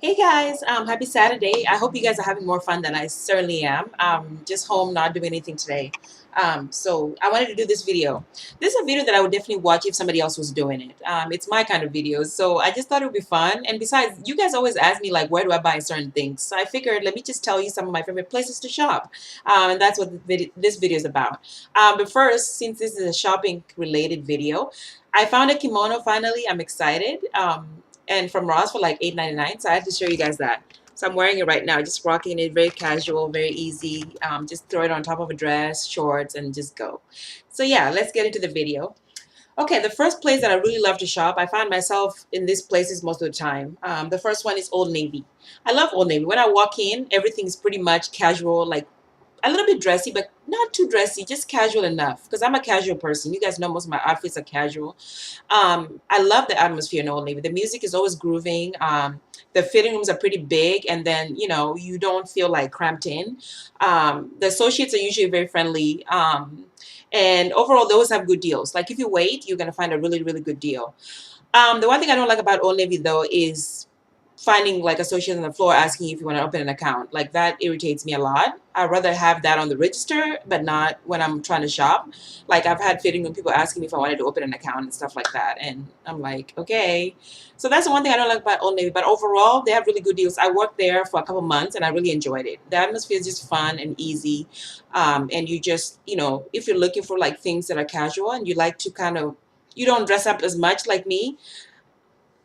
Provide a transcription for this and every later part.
Hey guys, happy Saturday. I hope you guys are having more fun than I certainly am. Just home, not doing anything today. So I wanted to do this video. This is a video that I would definitely watch if somebody else was doing it. It's my kind of video, so I just thought it would be fun. And besides, you guys always ask me like, where do I buy certain things? So I figured, let me just tell you some of my favorite places to shop. And that's what this video is about. But first, since this is a shopping related video, I found a kimono finally. I'm excited. And from Ross for like $8.99. So I had to show you guys that. So I'm wearing it right now, just rocking it, very casual, very easy. Just throw it on top of a dress, shorts, and just go. So yeah, let's get into the video. Okay, the first place that I really love to shop, I find myself in these places most of the time. The first one is Old Navy. I love Old Navy. When I walk in, everything is pretty much casual, like a little bit dressy, but not too dressy, just casual enough. Because I'm a casual person. You guys know most of my outfits are casual. I love the atmosphere in Old Navy. The music is always grooving. The fitting rooms are pretty big, and then you don't feel like cramped in. The associates are usually very friendly. And overall, they always have good deals. Like if you wait, you're gonna find a really, really good deal. The one thing I don't like about Old Navy though is finding like associates on the floor asking you if you want to open an account. Like that irritates me a lot. I'd rather have that on the register, but not when I'm trying to shop. Like I've had fitting room people asking me if I wanted to open an account and stuff like that. And I'm like, okay. So that's the one thing I don't like about Old Navy. But overall, they have really good deals. I worked there for a couple months and I really enjoyed it. The atmosphere is just fun and easy. And you just, if you're looking for like things that are casual and you like to you don't dress up as much like me,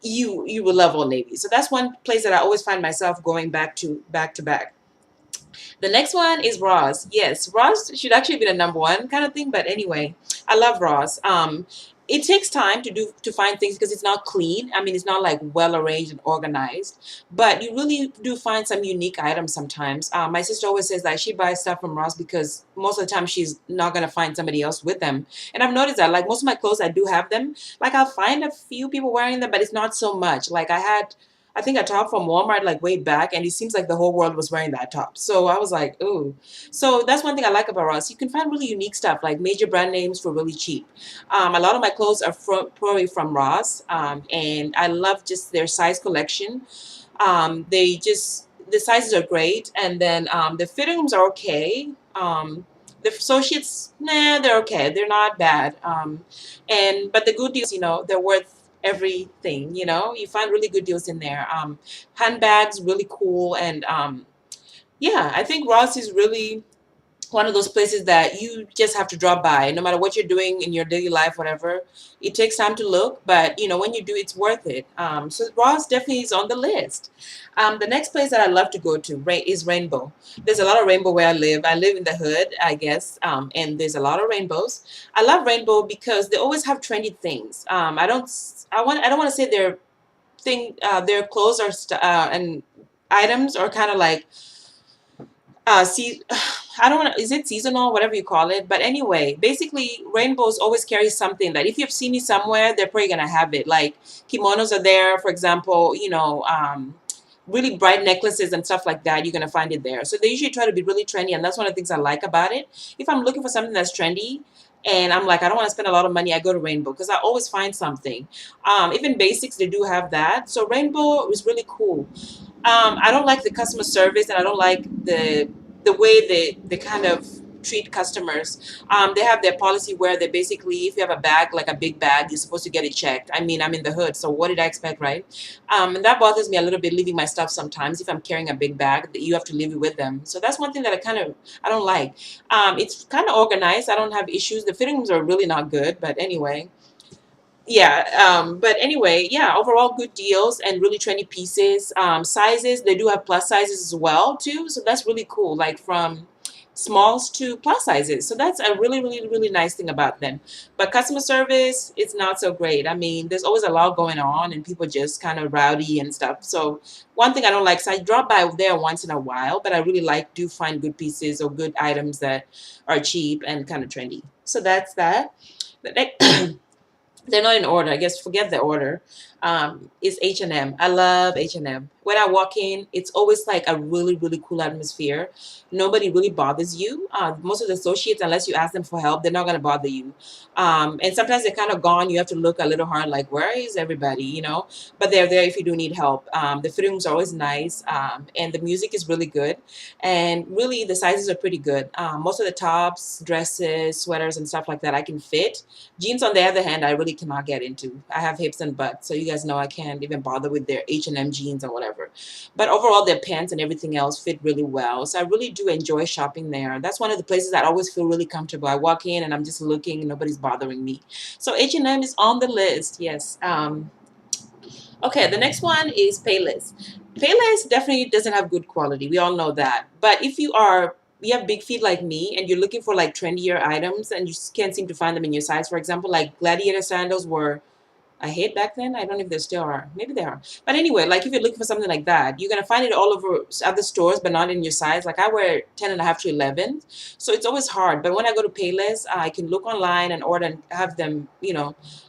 you will love Old Navy. So that's one place that I always find myself going back to back. The next one is Ross. Yes, Ross should actually be the number one kind of thing, but anyway, I love Ross. It takes time to find things because it's not clean. I mean, it's not like well arranged and organized, but you really do find some unique items sometimes. My sister always says that she buys stuff from Ross because most of the time she's not gonna find somebody else with them. And I've noticed that like most of my clothes, I do have them. Like I'll find a few people wearing them, but it's not so much. Like I think a top from Walmart like way back, and it seems like the whole world was wearing that top. So I was like, ooh. So that's one thing I like about Ross. You can find really unique stuff, like major brand names for really cheap. A lot of my clothes are probably from Ross, and I love just their size collection. The sizes are great, and then the fittings are okay. The associates, nah, they're okay. They're not bad. But the good deals, they're worth everything. You find really good deals in there. Handbags, really cool, and yeah, I think Ross is really one of those places that you just have to drop by no matter what you're doing in your daily life, whatever. It takes time to look, but when you do, it's worth it. So Ross definitely is on the list. The next place that I love to go to is Rainbow. There's a lot of rainbow where I live in the hood, I guess, and there's a lot of rainbows. I love Rainbow because they always have trendy things. I don't want to say their clothes are and items are kind of like see, I don't want to, is it seasonal, whatever you call it? But anyway, basically, rainbows always carry something that if you've seen it somewhere, they're probably gonna have it. Like kimonos are there, for example, really bright necklaces and stuff like that. You're gonna find it there. So they usually try to be really trendy, and that's one of the things I like about it. If I'm looking for something that's trendy, and I'm like, I don't want to spend a lot of money, I go to Rainbow because I always find something. Even basics, they do have that. So Rainbow is really cool. I don't like the customer service, and I don't like the way they kind of treat customers. They have their policy where they basically, if you have a bag, like a big bag, you're supposed to get it checked. I mean, I'm in the hood, so what did I expect, right? And that bothers me a little bit, leaving my stuff sometimes. If I'm carrying a big bag, that you have to leave it with them. So that's one thing that I don't like. It's kind of organized. I don't have issues. The fittings are really not good, but anyway. Yeah, but anyway, yeah, overall good deals and really trendy pieces. Sizes, they do have plus sizes as well too, so that's really cool, like from smalls to plus sizes. So that's a really, really, really nice thing about them. But customer service, it's not so great. I mean, there's always a lot going on and people just kind of rowdy and stuff. So one thing I don't like, so I drop by there once in a while, but I really do find good pieces or good items that are cheap and kind of trendy. So that's that. The next they're not in order. I guess forget the order. is H&M. I love H&M. When I walk in, it's always like a really, really cool atmosphere. Nobody really bothers you. Most of the associates, unless you ask them for help, they're not going to bother you. And sometimes they're kind of gone. You have to look a little hard, like, where is everybody, you know? But they're there if you do need help. The fitting rooms are always nice, and the music is really good. And really, the sizes are pretty good. Most of the tops, dresses, sweaters, and stuff like that I can fit. Jeans, on the other hand, I really cannot get into. I have hips and butt, so you guys know I can't even bother with their H&M jeans or whatever. But overall, their pants and everything else fit really well. So I really do enjoy shopping there. That's one of the places that I always feel really comfortable. I walk in and I'm just looking and nobody's bothering me. So H&M is on the list, yes. Okay, the next one is Payless. Payless definitely doesn't have good quality. We all know that. But if you have big feet like me and you're looking for like trendier items and you just can't seem to find them in your size, for example, like gladiator sandals were I hate back then. I don't know if they still are. Maybe they are. But anyway, like if you're looking for something like that, you're going to find it all over other stores, but not in your size. Like I wear 10 and a half to 11. So it's always hard. But when I go to Payless, I can look online and order and have them,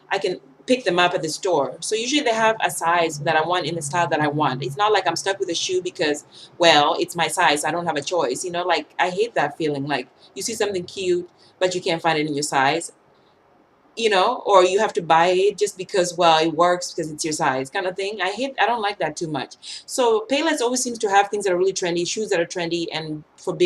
I can pick them up at the store. So usually they have a size that I want in the style that I want. It's not like I'm stuck with a shoe because, well, it's my size. I don't have a choice. Like I hate that feeling. Like you see something cute, but you can't find it in your size, or you have to buy it just because, well, it works because it's your size kind of thing. I don't like that too much. So Payless always seems to have things that are really trendy, shoes that are trendy and for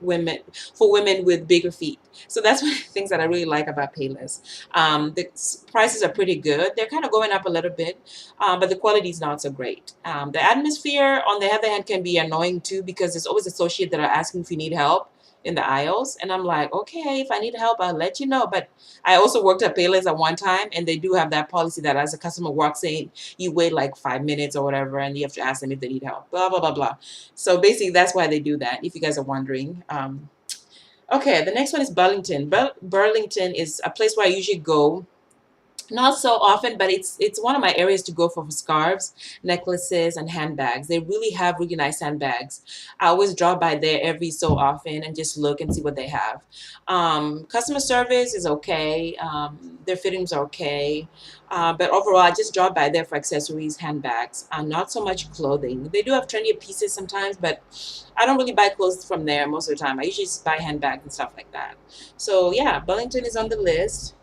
women, for women with bigger feet. So that's one of the things that I really like about Payless. The prices are pretty good. They're kind of going up a little bit, but the quality is not so great. The atmosphere, on the other hand, can be annoying too because there's always associates that are asking if you need help in the aisles, and I'm like, okay, if I need help, I'll let you know. But I also worked at Payless at one time, and they do have that policy that as a customer walks in, you wait like 5 minutes or whatever, and you have to ask them if they need help, blah, blah, blah, blah. So basically, that's why they do that, if you guys are wondering. Okay, the next one is Burlington. Burlington is a place where I usually go not so often, but it's one of my areas to go for scarves, necklaces, and handbags. They really have really nice handbags. I always drop by there every so often and just look and see what they have. Customer service is okay. Their fittings are okay. But overall, I just drop by there for accessories, handbags, not so much clothing. They do have trendy pieces sometimes, but I don't really buy clothes from there most of the time. I usually just buy handbags and stuff like that. So yeah, Burlington is on the list.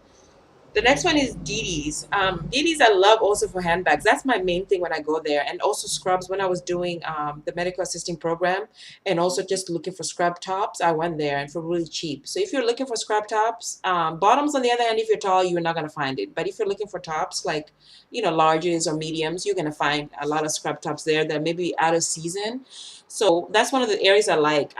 The next one is Dee Dees. Dee Dees I love also for handbags. That's my main thing when I go there. And also scrubs. When I was doing the medical assisting program and also just looking for scrub tops, I went there and for really cheap. So if you're looking for scrub tops, bottoms on the other hand, if you're tall, you're not going to find it. But if you're looking for tops like, larges or mediums, you're going to find a lot of scrub tops there that may be out of season. So that's one of the areas I like.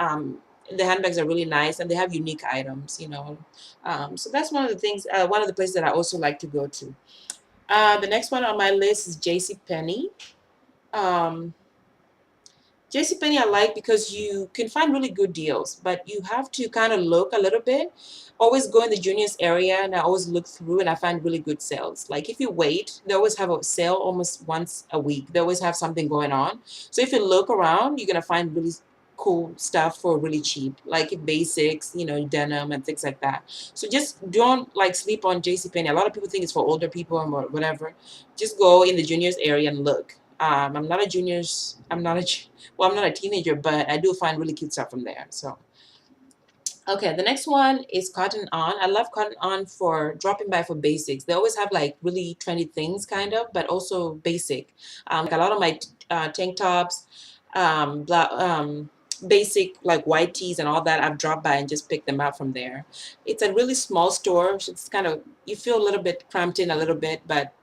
The handbags are really nice and they have unique items. So that's one of the things, one of the places that I also like to go to. The next one on my list is JCPenney. Um, JCPenney I like because you can find really good deals, but you have to kind of look a little bit. Always go in the juniors area and I always look through and I find really good sales. Like if you wait, they always have a sale almost once a week. They always have something going on. So if you look around, you're going to find really cool stuff for really cheap, like basics, denim and things like that. So just don't like sleep on JCPenney. A lot of people think it's for older people or whatever. Just go in the juniors area and look. I'm not a juniors. I'm not a teenager, but I do find really cute stuff from there. So, okay, the next one is Cotton On. I love Cotton On for dropping by for basics. They always have like really trendy things, kind of, but also basic. Like a lot of my tank tops, basic like white tees and all that. I've dropped by and just picked them out from there. It's a really small store. So it's kind of you feel a little bit cramped in a little bit, but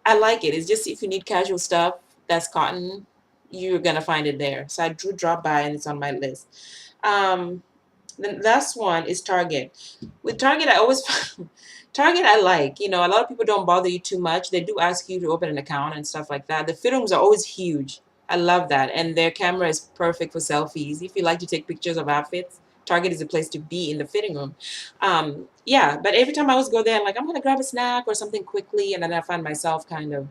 I like it. It's just if you need casual stuff that's cotton, you're gonna find it there. So I do drop by and it's on my list. Um, the last one is Target. With Target, I always Target I like. A lot of people don't bother you too much. They do ask you to open an account and stuff like that. The fit rooms are always huge. I love that. And their camera is perfect for selfies. If you like to take pictures of outfits, Target is a place to be in the fitting room. Yeah, but every time I always go there, I'm like, I'm going to grab a snack or something quickly. And then I find myself kind of,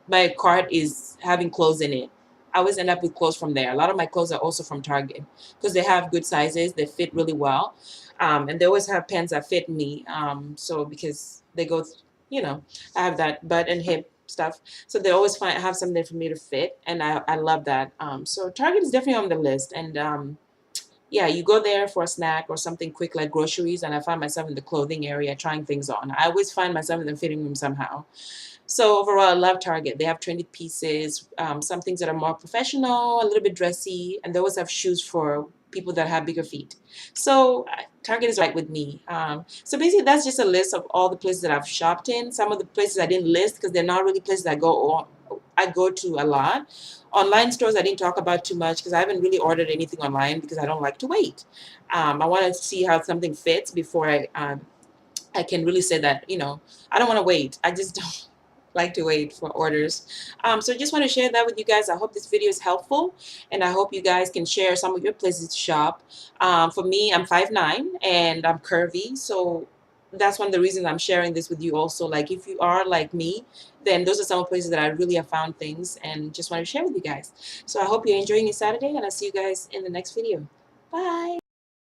my cart is having clothes in it. I always end up with clothes from there. A lot of my clothes are also from Target because they have good sizes. They fit really well. And they always have pants that fit me. So because they go you know, I have that butt and hip stuff. So they always have something for me to fit, and I love that. So Target is definitely on the list, and yeah, you go there for a snack or something quick like groceries, and I find myself in the clothing area trying things on. I always find myself in the fitting room somehow. So overall, I love Target. They have trendy pieces, some things that are more professional, a little bit dressy, and they always have shoes for people that have bigger feet. So Target is right with me. So basically, that's just a list of all the places that I've shopped in. Some of the places I didn't list because they're not really places I go to a lot. Online stores I didn't talk about too much because I haven't really ordered anything online because I don't like to wait. I want to see how something fits before I can really say that, I don't want to wait. I just don't like to wait for orders. So I just want to share that with you guys. I hope this video is helpful, and I hope you guys can share some of your places to shop. For me, I'm 5'9" and I'm curvy, so that's one of the reasons I'm sharing this with you also. Like, if you are like me, then those are some of the places that I really have found things and just want to share with you guys. So I hope you're enjoying your Saturday, and I'll see you guys in the next video. Bye.